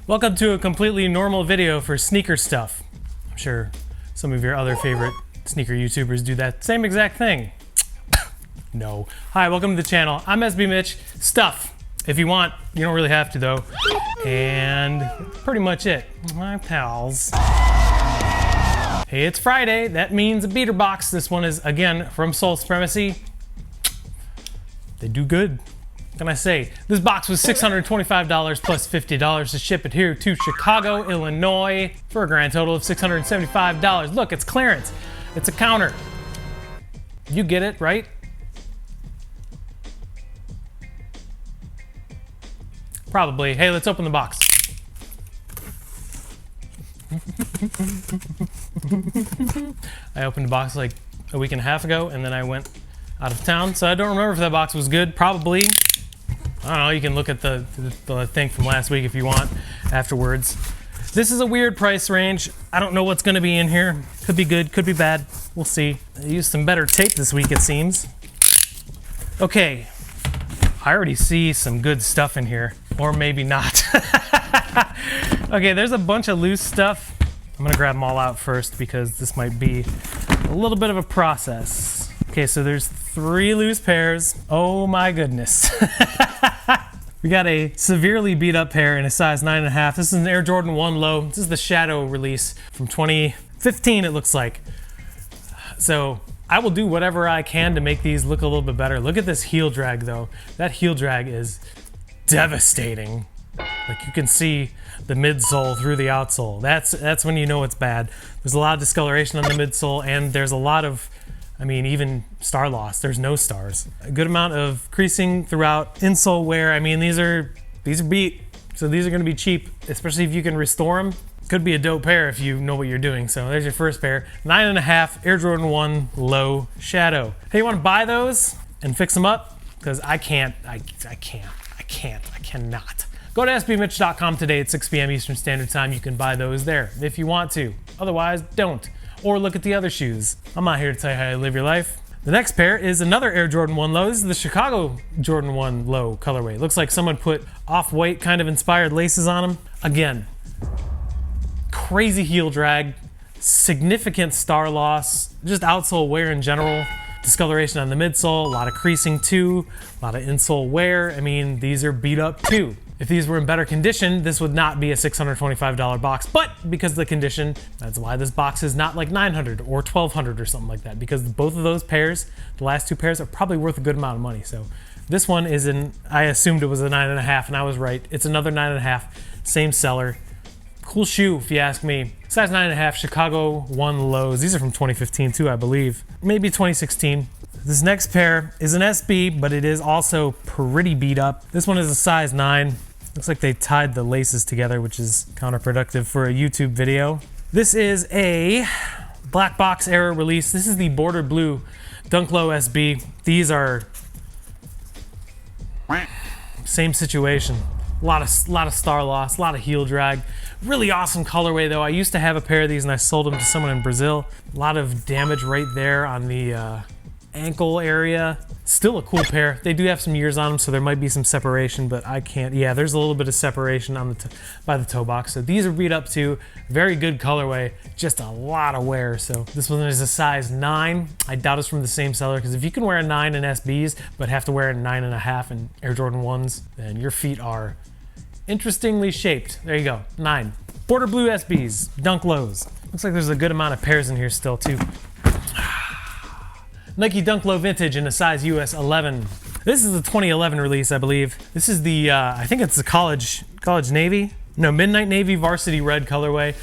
Welcome to a completely normal video for sneaker stuff. I'm sure some of your other favorite sneaker YouTubers do that same exact thing. No. Hi, welcome to the channel. I'm SB Mitch. Stuff. If you want, you don't really have to though. And pretty much it. My pals. Hey, it's Friday. That means a beater box. This one is, again, from Sole Supremacy. They do good. What can I say? This box was $625 plus $50 to ship it here to Chicago, Illinois for a grand total of $675. Look, it's clearance. It's a counter. You get it, right? Probably. Hey, let's open the box. I opened the box like a week and a half ago and then I went out of town, so I don't remember if that box was good. Probably. I don't know, you can look at the thing from last week if you want afterwards. This is a weird price range. I don't know what's gonna be in here. Could be good, could be bad. We'll see. I used some better tape this week, it seems. Okay, I already see some good stuff in here, or maybe not. Okay, there's a bunch of loose stuff. I'm gonna grab them all out first because this might be a little bit of a process. Okay, so there's 3 loose pairs. Oh my goodness. We got a severely beat up pair in a size 9.5. This is an Air Jordan 1 low. This is the Shadow release from 2015, it looks like. So I will do whatever I can to make these look a little bit better. Look at this heel drag though. That heel drag is devastating. Like you can see the midsole through the outsole. That's when you know it's bad. There's a lot of discoloration on the midsole and there's a lot of, I mean, even star loss. There's no stars. A good amount of creasing throughout. Insole wear. I mean, these are beat. So these are going to be cheap, especially if you can restore them. Could be a dope pair if you know what you're doing. So there's your first pair. 9.5 Air Jordan 1 Low Shadow. Hey, you want to buy those and fix them up? Because I cannot. Go to sbmitch.com today at 6 p.m. Eastern Standard Time. You can buy those there if you want to. Otherwise, don't. Or look at the other shoes. I'm not here to tell you how to live your life. The next pair is another Air Jordan 1 Low. This is the Chicago Jordan 1 Low colorway. It looks like someone put off-white kind of inspired laces on them. Again, crazy heel drag, significant star loss, just outsole wear in general, discoloration on the midsole, a lot of creasing too, a lot of insole wear. I mean, these are beat up too. If these were in better condition, this would not be a $625 box, but because of the condition, that's why this box is not like $900 or $1,200 or something like that, because both of those pairs, the last 2 pairs, are probably worth a good amount of money. So this one is I assumed it was a 9.5 and I was right. It's another 9.5, same seller. Cool shoe if you ask me. Size 9.5 Chicago 1 Lows. These are from 2015 too, I believe. Maybe 2016. This next pair is an SB, but it is also pretty beat up. This one is a size 9. Looks like they tied the laces together, which is counterproductive for a YouTube video. This is a black box era release. This is the Border Blue Dunk Low SB. These are same situation. A lot of star loss, a lot of heel drag. Really awesome colorway though. I used to have a pair of these and I sold them to someone in Brazil. A lot of damage right there on the ankle area. Still a cool pair. They do have some years on them, so there might be some separation, but I can't. Yeah, there's a little bit of separation on by the toe box. So these are beat up too. Very good colorway, just a lot of wear. So this one is a size 9. I doubt it's from the same seller, because if you can wear a 9 in SBs, but have to wear a 9.5 in Air Jordan 1s, then your feet are interestingly shaped. There you go, 9. Border Blue SBs, Dunk Lows. Looks like there's a good amount of pairs in here still too. Nike Dunk Low Vintage in a size US 11. This is the 2011 release, I believe. This is the, I think it's the college navy? No, midnight navy varsity red colorway.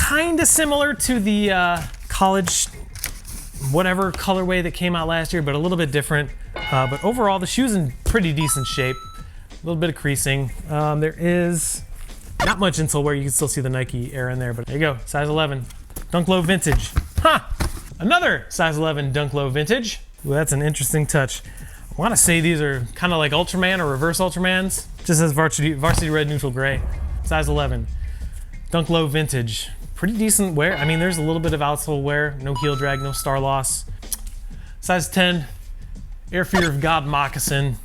Kinda similar to the college whatever colorway that came out last year, but a little bit different. But overall, the shoe's in pretty decent shape. A little bit of creasing. There is not much insole wear. You can still see the Nike Air in there, but there you go, size 11. Dunk Low Vintage. Ha! Another size 11 Dunk Low Vintage. Ooh, that's an interesting touch. I want to say these are kind of like Ultraman or reverse Ultramans. Just says varsity red, neutral gray, size 11. Dunk Low vintage. Pretty decent wear. I mean, there's a little bit of outsole wear, no heel drag, no star loss. Size 10, Air Fear of God moccasin.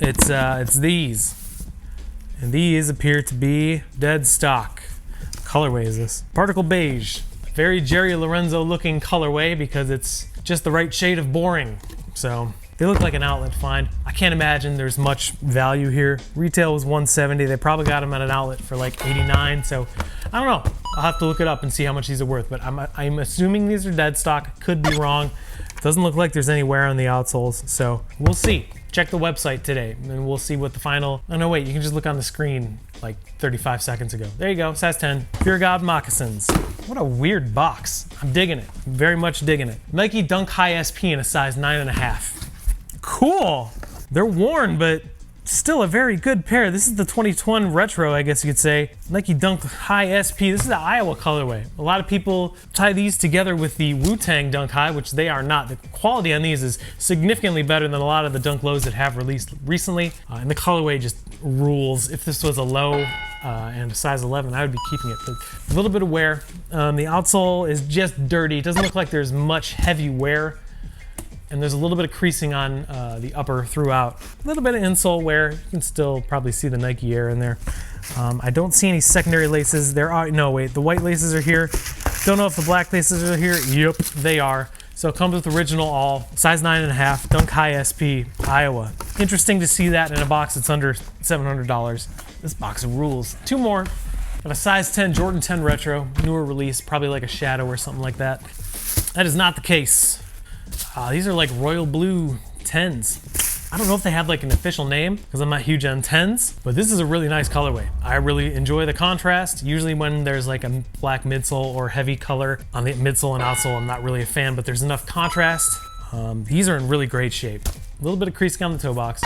It's these. And these appear to be Deadstock. What colorway is this? Particle beige. Very Jerry Lorenzo looking colorway because it's just the right shade of boring. So they look like an outlet find. I can't imagine there's much value here. Retail was $170. They probably got them at an outlet for like $89. So I don't know. I'll have to look it up and see how much these are worth. But I'm assuming these are Deadstock. Could be wrong. Doesn't look like there's any wear on the outsoles. So we'll see. Check the website today and we'll see what the final. Oh no, wait, you can just look on the screen like 35 seconds ago. There you go, size 10. Fear God moccasins. What a weird box. I'm digging it. Very much digging it. Nike Dunk High SP in a size 9.5. Cool. They're worn, but still a very good pair. This is the 2020 retro, I guess you could say. Nike Dunk High SP. This is the Iowa colorway. A lot of people tie these together with the Wu-Tang Dunk High, which they are not. The quality on these is significantly better than a lot of the Dunk Lows that have released recently. And the colorway just rules. If this was a low and a size 11, I would be keeping it. But a little bit of wear. The outsole is just dirty. It doesn't look like there's much heavy wear. And there's a little bit of creasing on the upper throughout. A little bit of insole wear. You can still probably see the Nike Air in there. I don't see any secondary laces. There are, no wait, the white laces are here. Don't know if the black laces are here. Yep, they are. So it comes with original all, size 9.5, Dunk High SP, Iowa. Interesting to see that in a box that's under $700. This box rules. Two more. Got a size 10 Jordan 10 Retro, newer release, probably like a Shadow or something like that. That is not the case. These are like royal blue 10s. I don't know if they have like an official name because I'm not huge on 10s, but this is a really nice colorway. I really enjoy the contrast. Usually when there's like a black midsole or heavy color on the midsole and outsole, I'm not really a fan, but there's enough contrast. These are in really great shape. A little bit of creasing on the toe box.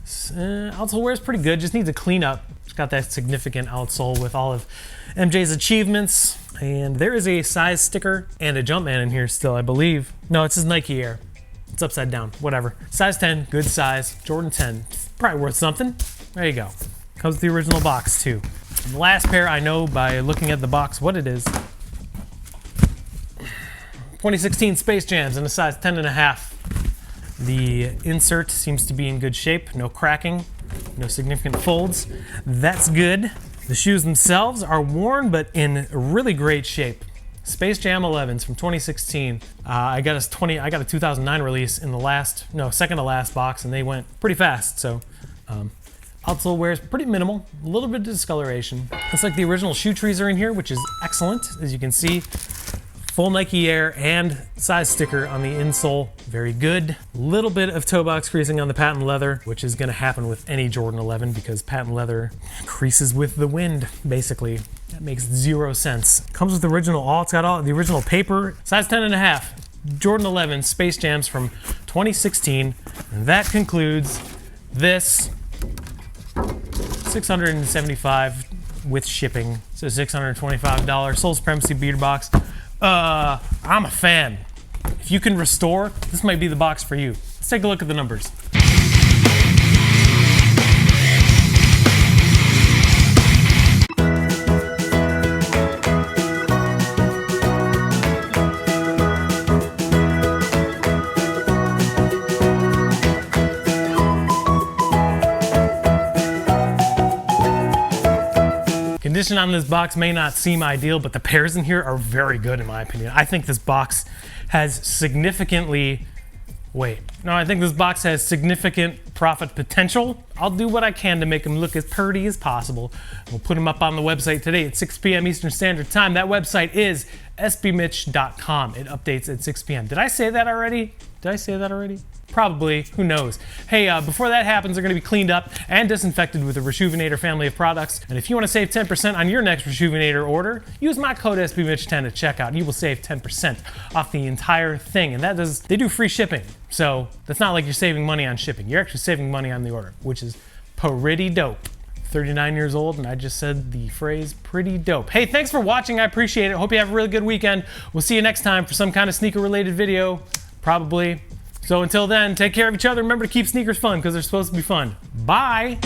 Outsole wear is pretty good, just needs a clean up. It's got that significant outsole with all of MJ's achievements. And there is a size sticker and a Jumpman in here still, I believe. No, it says Nike Air. It's upside down, whatever. Size 10, good size, Jordan 10. Probably worth something. There you go. Comes with the original box too. And the last pair I know by looking at the box what it is. 2016 Space Jams in a size 10.5. The insert seems to be in good shape, no cracking, no significant folds. That's good. The shoes themselves are worn, but in really great shape. Space Jam 11s from 2016. I got a 2009 release in the second to last box, and they went pretty fast. So, outsole wear is pretty minimal. A little bit of discoloration. Looks like the original shoe trees are in here, which is excellent, as you can see. Full Nike Air and size sticker on the insole, very good. Little bit of toe box creasing on the patent leather, which is gonna happen with any Jordan 11 because patent leather creases with the wind, basically. That makes 0 sense. Comes with the original all, it's got all the original paper. Size 10.5, Jordan 11 Space Jams from 2016. And that concludes this $675 with shipping. So $625 Sole Supremacy beater box. I'm a fan. If you can restore, this might be the box for you. Let's take a look at the numbers. Condition on this box may not seem ideal, but the pairs in here are very good in my opinion. I think this box has significant profit potential. I'll do what I can to make them look as pretty as possible. We'll put them up on the website today at 6 p.m. Eastern Standard Time. That website is sbmitch.com. It updates at 6 p.m. Did I say that already? Probably, who knows. Hey, before that happens, they're gonna be cleaned up and disinfected with the Resjuvenator family of products. And if you wanna save 10% on your next Resjuvenator order, use my code SBMitch10 at checkout and you will save 10% off the entire thing. And they do free shipping. So that's not like you're saving money on shipping. You're actually saving money on the order, which is pretty dope. 39 years old and I just said the phrase pretty dope. Hey, thanks for watching, I appreciate it. Hope you have a really good weekend. We'll see you next time for some kind of sneaker related video, probably. So until then, take care of each other. Remember to keep sneakers fun because they're supposed to be fun. Bye.